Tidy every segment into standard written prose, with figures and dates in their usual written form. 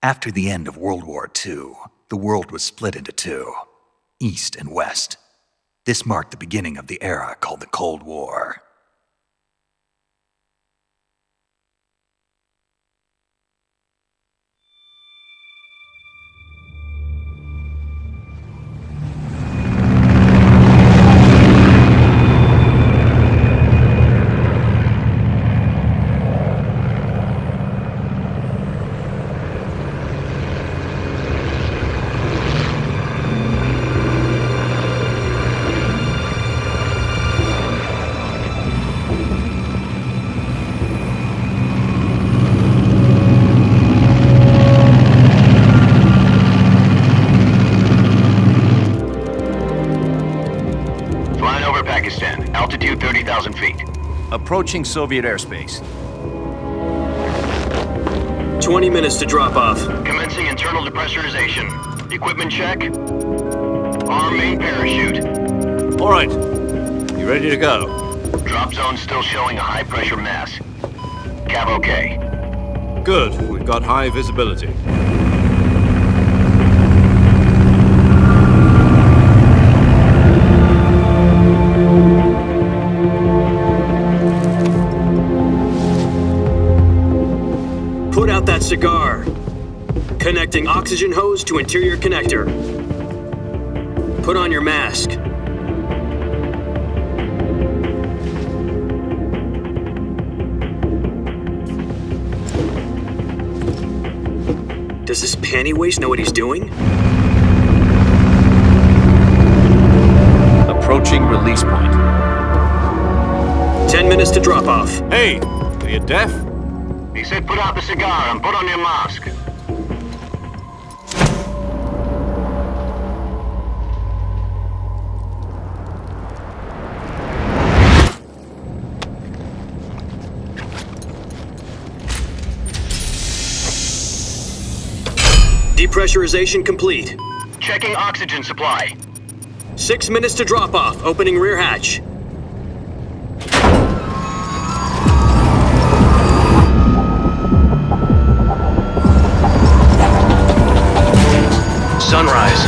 After the end of World War II, the world was split into two, East and West. This marked the beginning of the era called the Cold War. Altitude 30,000 feet. Approaching Soviet airspace. 20 minutes to drop off. Commencing internal depressurization. Equipment check. Arm main parachute. All right. You ready to go? Drop zone still showing a high pressure mass. Cav okay. Good. We've got high visibility. Put out that cigar. Connecting oxygen hose to interior connector. Put on your mask. Does this panty waste know what he's doing? Approaching release point. 10 minutes to drop off. Hey, are you deaf? He said put out the cigar and put on your mask. Depressurization complete. Checking oxygen supply. 6 minutes to drop off. Opening rear hatch. Sunrise.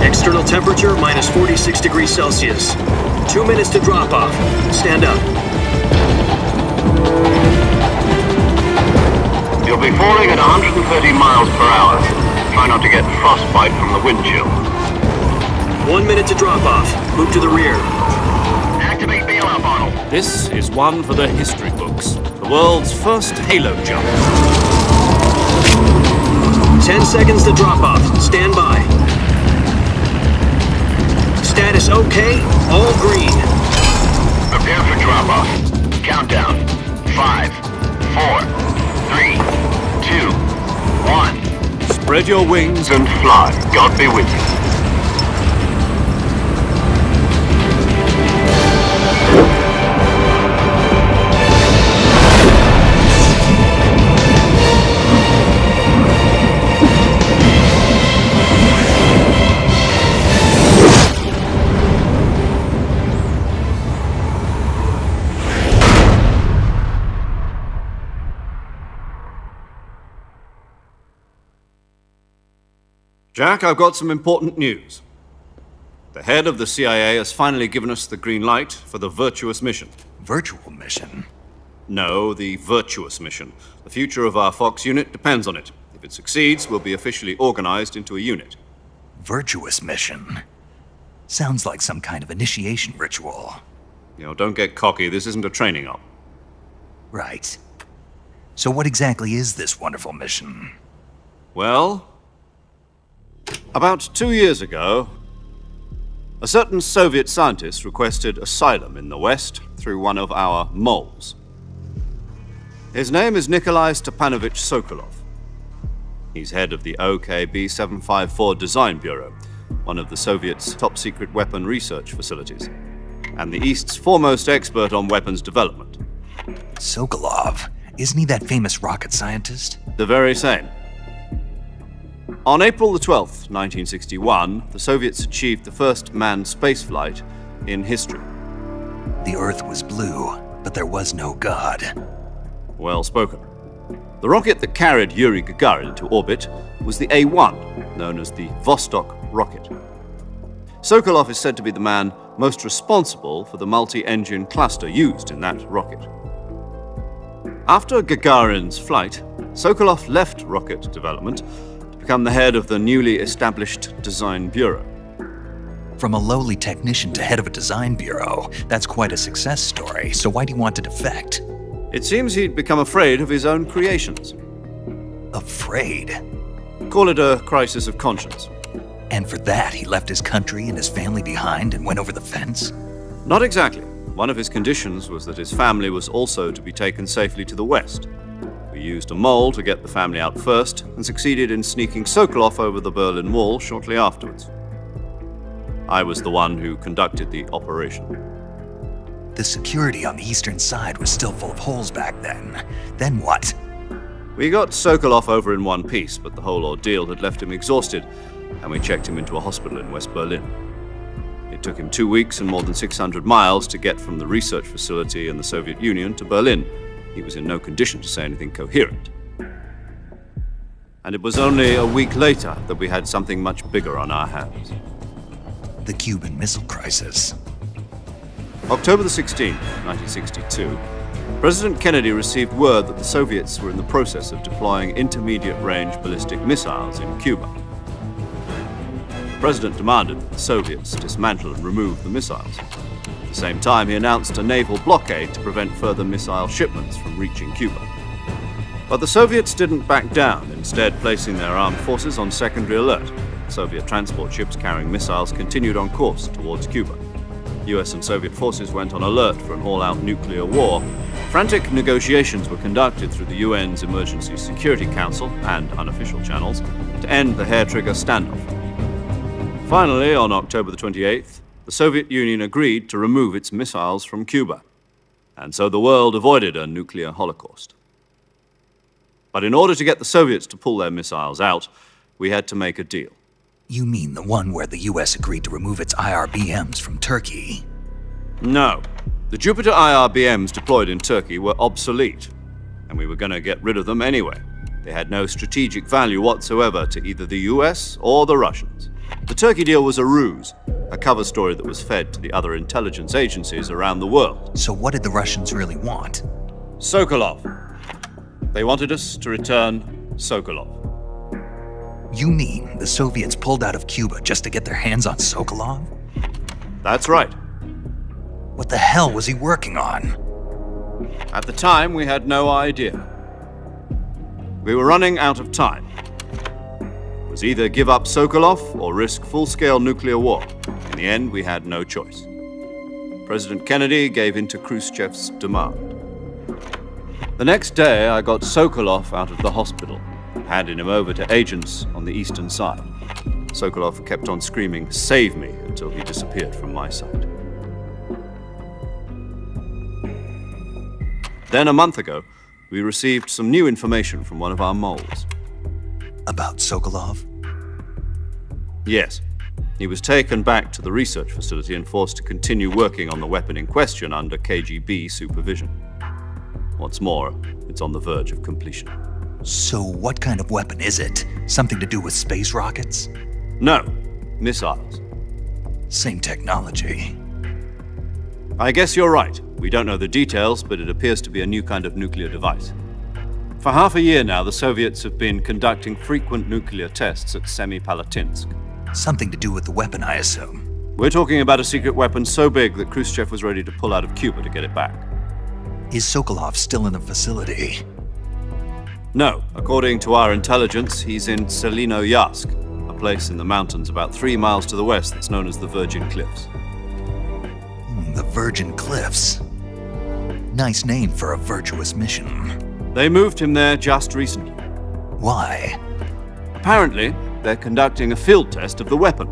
External temperature minus 46 degrees Celsius. 2 minutes to drop off. Stand up. You'll be falling at 130 miles per hour. Try not to get frostbite from the wind chill. 1 minute to drop off. Move to the rear. Activate bailout bottle. This is one for the history books. The world's first halo jump. 10 seconds to drop off. Stand by. Status okay. All green. Prepare for drop-off. Countdown. 5, 4, 3, 2, 1. Spread your wings And fly. God be with you. Jack, I've got some important news. The head of the CIA has finally given us the green light for the virtuous mission. Virtual mission? No, the virtuous mission. The future of our Fox unit depends on it. If it succeeds, we'll be officially organized into a unit. Virtuous mission? Sounds like some kind of initiation ritual. You know, don't get cocky. This isn't a training op. Right. So what exactly is this wonderful mission? Well, about 2 years ago, a certain Soviet scientist requested asylum in the West through one of our moles. His name is Nikolai Stepanovich Sokolov. He's head of the OKB-754 Design Bureau, one of the Soviets' top-secret weapon research facilities, and the East's foremost expert on weapons development. Sokolov? Isn't he that famous rocket scientist? The very same. On April the 12th, 1961, the Soviets achieved the first manned spaceflight in history. The Earth was blue, but there was no God. Well spoken. The rocket that carried Yuri Gagarin into orbit was the A-1, known as the Vostok rocket. Sokolov is said to be the man most responsible for the multi-engine cluster used in that rocket. After Gagarin's flight, Sokolov left rocket development to become the head of the newly established Design Bureau. From a lowly technician to head of a design bureau, that's quite a success story, so why'd he want to defect? It seems he'd become afraid of his own creations. Afraid? Call it a crisis of conscience. And for that, he left his country and his family behind and went over the fence? Not exactly. One of his conditions was that his family was also to be taken safely to the west. We used a mole to get the family out first and succeeded in sneaking Sokolov over the Berlin Wall shortly afterwards. I was the one who conducted the operation. The security on the eastern side was still full of holes back then. Then what? We got Sokolov over in one piece, but the whole ordeal had left him exhausted, and we checked him into a hospital in West Berlin. It took him 2 weeks and more than 600 miles to get from the research facility in the Soviet Union to Berlin. He was in no condition to say anything coherent. And it was only a week later that we had something much bigger on our hands. The Cuban Missile Crisis. October the 16th, 1962, President Kennedy received word that the Soviets were in the process of deploying intermediate-range ballistic missiles in Cuba. The President demanded that the Soviets dismantle and remove the missiles. At the same time, he announced a naval blockade to prevent further missile shipments from reaching Cuba. But the Soviets didn't back down, instead placing their armed forces on secondary alert. Soviet transport ships carrying missiles continued on course towards Cuba. US and Soviet forces went on alert for an all-out nuclear war. Frantic negotiations were conducted through the UN's Emergency Security Council and unofficial channels to end the hair-trigger standoff. Finally, on October the 28th, the Soviet Union agreed to remove its missiles from Cuba, and so the world avoided a nuclear holocaust. But in order to get the Soviets to pull their missiles out, we had to make a deal. You mean the one where the US agreed to remove its IRBMs from Turkey? No. The Jupiter IRBMs deployed in Turkey were obsolete, and we were going to get rid of them anyway. They had no strategic value whatsoever to either the US or the Russians. The Turkey deal was a ruse, a cover story that was fed to the other intelligence agencies around the world. So what did the Russians really want? Sokolov. They wanted us to return Sokolov. You mean the Soviets pulled out of Cuba just to get their hands on Sokolov? That's right. What the hell was he working on? At the time, we had no idea. We were running out of time. It was either give up Sokolov or risk full-scale nuclear war. In the end, we had no choice. President Kennedy gave in to Khrushchev's demand. The next day, I got Sokolov out of the hospital, handing him over to agents on the eastern side. Sokolov kept on screaming, "Save me," until he disappeared from my sight. Then a month ago, we received some new information from one of our moles. About Sokolov? Yes. He was taken back to the research facility and forced to continue working on the weapon in question under KGB supervision. What's more, it's on the verge of completion. So what kind of weapon is it? Something to do with space rockets? No, missiles. Same technology. I guess you're right. We don't know the details, but it appears to be a new kind of nuclear device. For half a year now, the Soviets have been conducting frequent nuclear tests at Semipalatinsk. Something to do with the weapon, I assume. We're talking about a secret weapon so big that Khrushchev was ready to pull out of Cuba to get it back. Is Sokolov still in the facility? No. According to our intelligence, he's in Selinoyarsk, a place in the mountains about 3 miles to the west that's known as the Virgin Cliffs. The Virgin Cliffs. Nice name for a virtuous mission. They moved him there just recently. Why? Apparently, they're conducting a field test of the weapon.